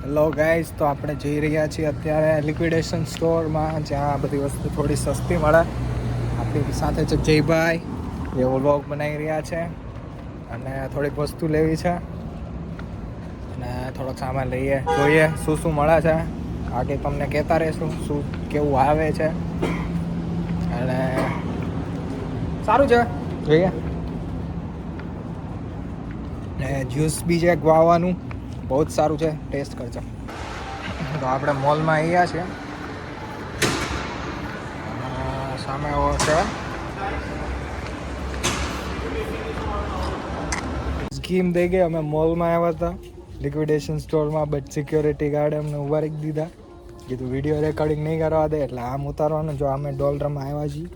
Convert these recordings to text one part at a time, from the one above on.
Hello guys, તો આપણે જઈ રહ્યા છીએ અત્યારે લિક્વિડેશન સ્ટોરમાં, જ્યાં બધી વસ્તુ થોડી સસ્તી મળે. આપણી સાથે છે જયભાઈ, જે વ્લોગ બનાવી રહ્યા છે અને થોડીક વસ્તુ લેવી છે અને થોડોક સામાન લઈએ, જોઈએ શું શું મળે છે. આગળ તમને કહેતા રહીશું શું કેવું આવે છે અને સારું છે, જોઈએ. ને જ્યુસ બી છે ગુઆવાનું, બહુ જ સારું છે, ટેસ્ટ કરજો. તો આપણે મોલમાં આવ્યા છીએ, સામે છે સ્કીમ દઈ ગઈ. અમે મોલમાં આવ્યા હતા લિક્વિડેશન સ્ટોરમાં, બટ સિક્યોરિટી ગાર્ડે અમને ઉભા રાખી દીધા. કીધું વિડીયો રેકોર્ડિંગ નહીં કરવા દે, એટલે આમ ઉતારવાનું. જો અમે ડોલરમાં આવ્યા છીએ,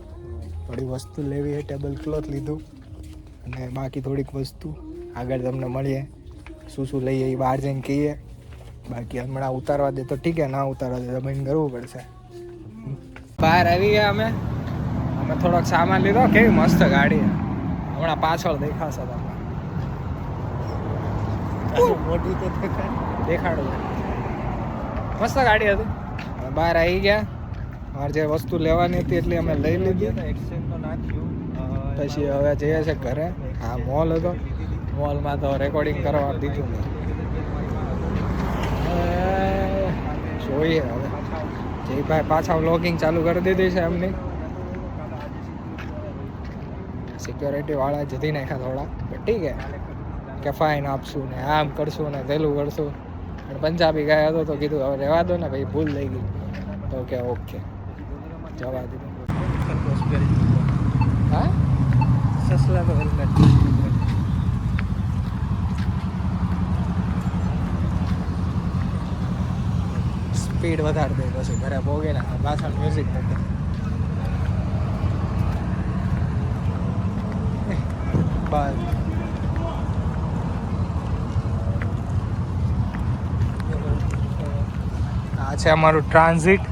થોડી વસ્તુ લેવી છે, ટેબલ ક્લોથ લીધું અને બાકી થોડીક વસ્તુ આગળ તમને મળીએ. શું શું લઈએ એ બહાર જઈને કહીએ. બાકી હમણાં ઉતારવા દે તો ઠીક છે, ના ઉતારવા દે તો બંધ કરવું પડશે. બહાર આવી ગયા અમે થોડોક સામાન લીધો. કેવી મસ્ત ગાડી, હમણાં પાછળ દેખાશે તમને. મોટી તો દેખાડું, મસ્ત ગાડી હતી. બહાર આવી ગયા, મારે જે વસ્તુ લેવાની હતી એટલી અમે લઈ લીધી. પછી હવે જઈએ છે ઘરે. આ મોલ હતો, મોલમાં તો રેકોર્ડિંગ કરવા દીધું નહીં. જોઈએ હવે જયભાઈ પાછા વ્લોગિંગ ચાલુ કરી દીધી છે એમની. સિક્યોરિટી વાળા જતી નાખ્યા થોડા, ઠીક છે કે ફાઇન આપશું ને આમ કરશું ને પેલું કરશું. પણ પંજાબી ગાય હતો તો કીધું હવે રહેવા દો ને ભાઈ, ભૂલ થઈ ગઈ. તો કે ઓકે, જવા દીધું. હા સસલા તો હેલ્મેટ. સ્પીડ વધારે દે પછી ઘરે પોગે ને પાછળ મ્યુઝિક મૂકે. બસ આ છે અમારું ટ્રાન્ઝિટ.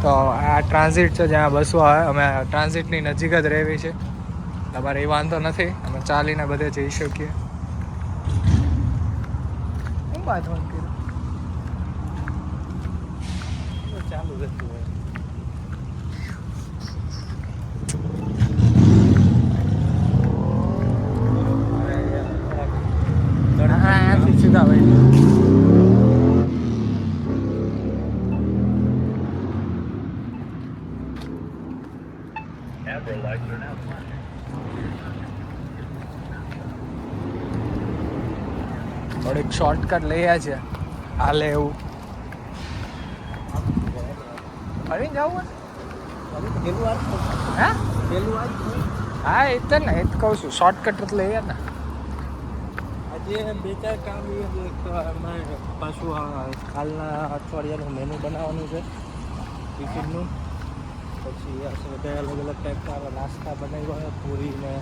તો આ ટ્રાન્ઝિટ છે જ્યાં બસો આવે. અમે ટ્રાન્ઝિટની નજીક જ રહેવી છે, તમારે એ વાંધો નથી, અમે ચાલીને બધે જઈ શકીએ. શું વાત કરી ચાલુ રહેતું હોય. સીધા ભાઈ થોડીક શોર્ટકટ લઈએ છે, હાલે એવું. ફરી જવું હા, હા એ તો ને, એ જ કહું છું, શોર્ટકટ જ લઈએ ને. આજે બે ચાર કામ પાછું કાલના અઠવાડિયાનું મેનુ બનાવવાનું છે ટિફિનનું. પછી બધા અલગ અલગ ટાઈપના નાસ્તા બનાવ્યા, પૂરી ને.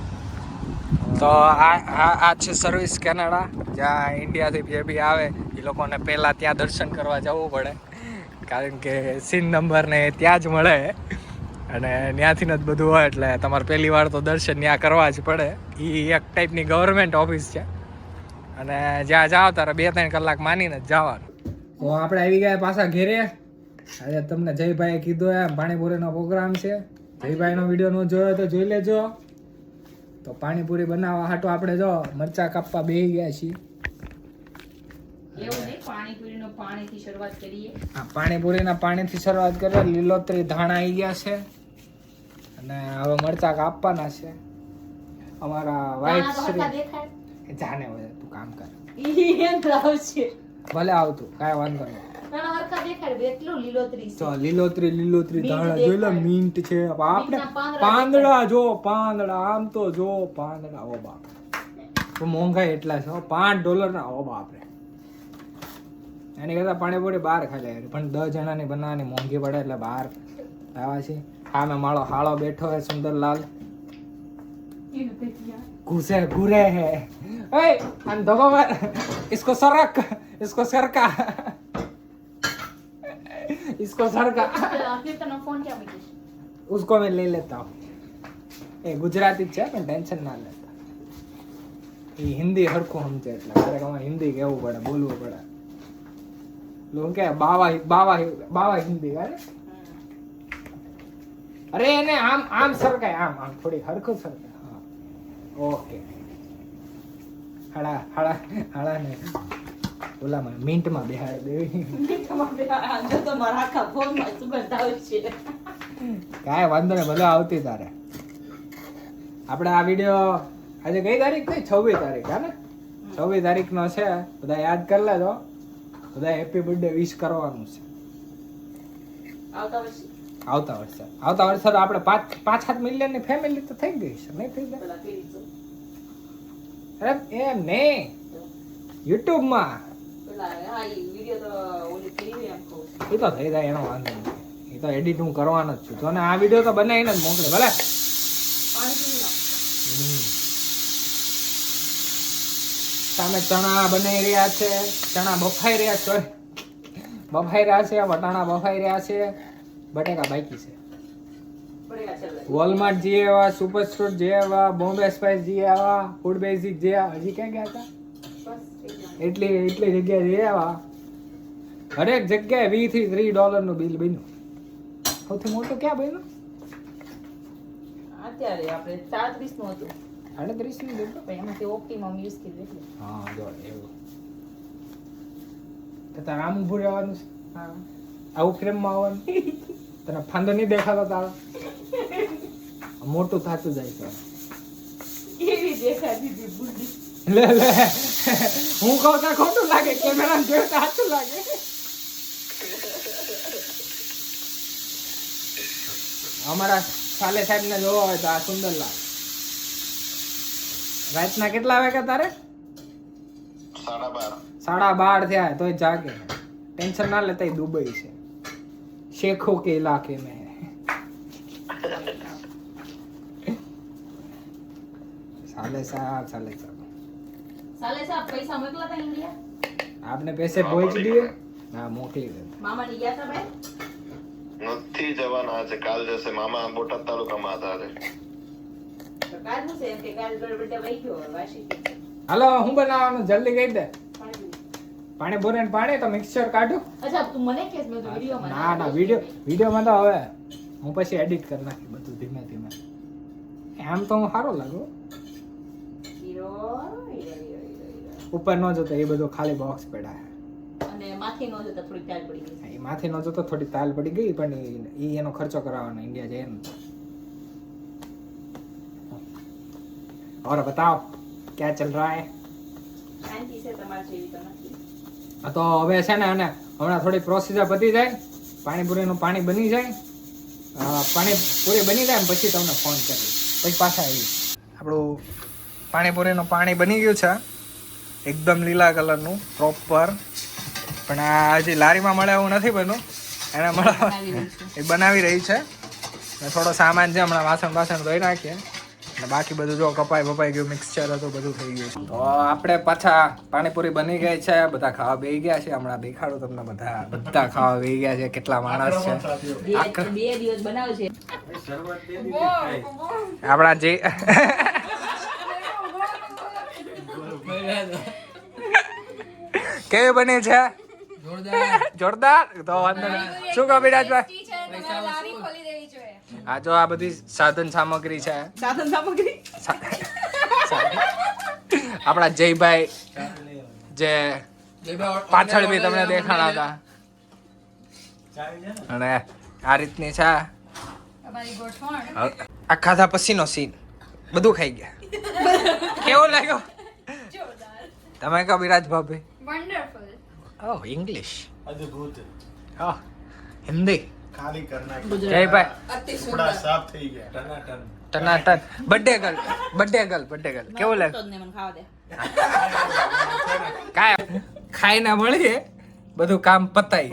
તો આ છે સર્વિસ કેનેડા, જ્યાં ઇન્ડિયાથી જે બી આવે એ લોકોને પહેલાં ત્યાં દર્શન કરવા જવું પડે, કારણ કે સીન નંબર ને ત્યાં જ મળે અને ત્યાંથી જ બધું હોય. એટલે તમારે પહેલી વાર તો દર્શન ત્યાં કરવા જ પડે. એ એક ટાઈપની ગવર્મેન્ટ ઓફિસ છે અને જ્યાં જાઓ ત્યારે 2-3 કલાક માનીને જ જવાનું. તો આપણે આવી ગયા પાછા ઘેરે. આજે તમને જયભાઈએ કીધું એમ પાણીપુરીનો પ્રોગ્રામ છે. જયભાઈનો વિડીયો ન જોયો તો જોઈ લેજો. તો પાણીપુરી બનાવવા હાટું આપણે જો મરચા કાપવા બેસી ગયા છીએ. એવું નહીં, પાણીપુરીનો પાણીથી શરૂઆત કરીએ. હા, પાણીપુરીના પાણીથી શરૂઆત કરીએ. લીલોતરી ધાણા આવી ગયા છે અને હવે મરચા કાપવાના છે. અમારા વાઇફ શ્રી જાને હોય, તું કામ કર. ભલે આવતું, કાંઈ વાંધો નહીં. લીલોતરી ધાણા જોઈ લો, મિન્ટ છે. આપણે પાંદડા જો, પાંદડા આમ તો જો, પાંદડા ઓ બાપ, તો મોંઘાઈ એટલા છે $5 ઓ બાપ રે. એની કરતા પાણીપુરી બહાર ખાઈ લે, પણ 10 જણાની બનાવવાની મોંઘી પડે એટલે બહાર લાવવા છે. હા, મેં મારો હાળો બેઠો હે સુંદરલાલ, ઘૂરે હે. આમ ધોકો માર, इसको सरक, इसको सरका, इसको सरका. उसको मैं ले लेता हूँ. એ ગુજરાતી જ છે પણ ટેન્શન ના લેતા. એ હિન્દી હરખું સમજે એટલે મારે આમાં હિન્દી કહેવું પડે, બોલવું પડે. લોકો કે બાવા બાવા બાવા હિન્દી અરે અરે એને આમ આમ સરકાય, આમ આમ થોડી હરખું સરકાય. હા ઓકે. હાડા હાડા હાડા ને ઓલામાં મિન્ટમાં બેહાડ દેવી. કાંઈ વાંધો નહીં, ભલે આવતી તારે. આપણે આ વિડીયો આજે કઈ તારીખ થઈ? 26 તારીખ. હા ને 26 તારીખનો છે. બધા યાદ કરી લેજો. બધા હેપી બર્થડે વિશ કરવાનું છે આવતા વર્ષે. આવતા વર્ષે તો આપણે 5-7 મિલિયન ની ફેમિલી તો થઈ ગઈ છે, નહીં થઈ જાય? અરે એમ નહીં, યુટ્યુબ માં એ તો થઈ જાય, એનો વાંધો નહીં. એ તો એડિટ હું કરવાનો જ છું. તો ને આ વિડીયો તો બનાવીને જ મોકલે ભલે. સામે ચણા બનાવી રહ્યા છે, ચણા બફાઈ રહ્યા છે, વટાણા બફાઈ રહ્યા છે, બટેકા બાકી છે. વોલમાર્ટ જઈએ એવા, સુપર સ્ટોર જઈએ એવા, બોમ્બે સ્પાઇસ જઈએ એવા, ફૂડ બેઝિક જઈએ, હજી ક્યાં ગયા હતા? એટલી જગ્યાએ જઈએ એવા. હરેક જગ્યાએ $20 થી $30 નું બિલ બન્યું. સૌથી મોટું ક્યાં બન્યું? અત્યારે આપણે 37 નું હતું, 38 નું બિલ. એમાંથી ઓપ્ટિમમ યુઝ કર્યું એટલે. હા જો એવું. તો તારે આમ ઊભું રહેવાનું છે, હા આવું ફ્રેમમાં આવવાનું. તને ફાંદો નહીં દેખાતો તારો? મોટું થતું જાય છે. કેવી દેખાતી હતી બુદ્ધિ. લે હું કહું તો ખોટું લાગે, કેમેરા જોયું તો સાચું લાગે. અમારા સાલે સાહેબ ને જોવા હોય તો આ સુંદર લાગે. રાતના કેટલા વાગ્યા તારે? 12:30 થયા તોય જાગે. ટેન્શન ના લેતા, દુબઈ છે, શેખો કે ઇલાકે में साले साहब પૈસા મોકલા હતા ઇન્ડિયા? आपने पैसे पहुंच दिए? हाँ मोकली दे. મામા ની ગયા હતા ભાઈ? નથી જવાના છે, કાલ જશે. મામા બોટાદ તાલુકામાં હતા આજે. તો કાલ શું છે એમ કે કાલ બર્થડે વહી ગયો વાશી. હાલો હું બનાવવાનું જલ્દી કહી દે. પાણી ભરે ને પાણી તો મિક્સચર કાઢું. અચ્છા તું મને કેસ મેં તો વિડિયોમાં ના વિડીયોમાં તો હવે હું પછી એડિટ કરી નાખી બધું ધીમે ધીમે. આમ તો હું સારો લાગુ. હીરો ઉપર ન જતો એ બધું ખાલી બોક્સ પડ્યા. અને માથી નો જતા થોડી તાલ પડી ગઈ. એ માથે ન જતો થોડી તાલ પડી ગઈ, પણ એ એનો ખર્ચો કરાવવાનો ઇન્ડિયા જાય ને. और बताओ क्या चल रहा है? શાંતિ છે તમાર જેવી તો નથી. તો હવે છે ને, અને હમણાં થોડી પ્રોસીજર પતી જાય, પાણીપુરીનું પાણી બની જાય, પાણીપુરી બની જાય પછી તમને ફોન કરી, પછી પાછા આવી. આપણું પાણીપુરીનું પાણી બની ગયું છે, એકદમ લીલા કલરનું પ્રોપર. પણ આ હજી લારીમાં મળે એવું નથી બન્યું, એને મળે એ બનાવી રહી છે. થોડો સામાન છે, હમણાં વાસણ ધોઈ નાખીએ. અને બાકી બધું જો કપાઈ ગયું, મિક્સચર હતું, બધું થઈ ગયું છે. તો આપણે પાછા પાણીપુરી બની ગઈ છે, બધા ખાવા બેસી ગયા છે. હમણાં દેખાડું તમને, બધા ખાવા બેસી ગયા છે. કેટલા માણસ છે? 2 દિવસ બનાવ છે આપણા જે કેવી બની છે? જોરદાર. તો વાંધો નહીં. શું કહો વિરાજભાઈ? આ જો આ બધી સાધન સામગ્રી છે. આપણા જયભાઈ જે પાછળ બી તમને દેખાણા હતા, અને આ રીતની છે. આ ખાધા પછીનો સીન બધું ખાઈ ગયા. કેવો લાગ્યો? તમે કહો વિરાજ ભાભી. Wonderful. ઓહ ઇંગ્લિશ, અદ્ભુત. ઓહ હિન્દી. ખાલી કરના જયભાઈ કપડા સાફ થઈ ગયા. ટનાટન. ટનાટન. બર્થડે ગર્લ કેવું લાગે? મને ખાવા દે. કાંઈ ખાઈને મળીએ, બધું કામ પતાઈ.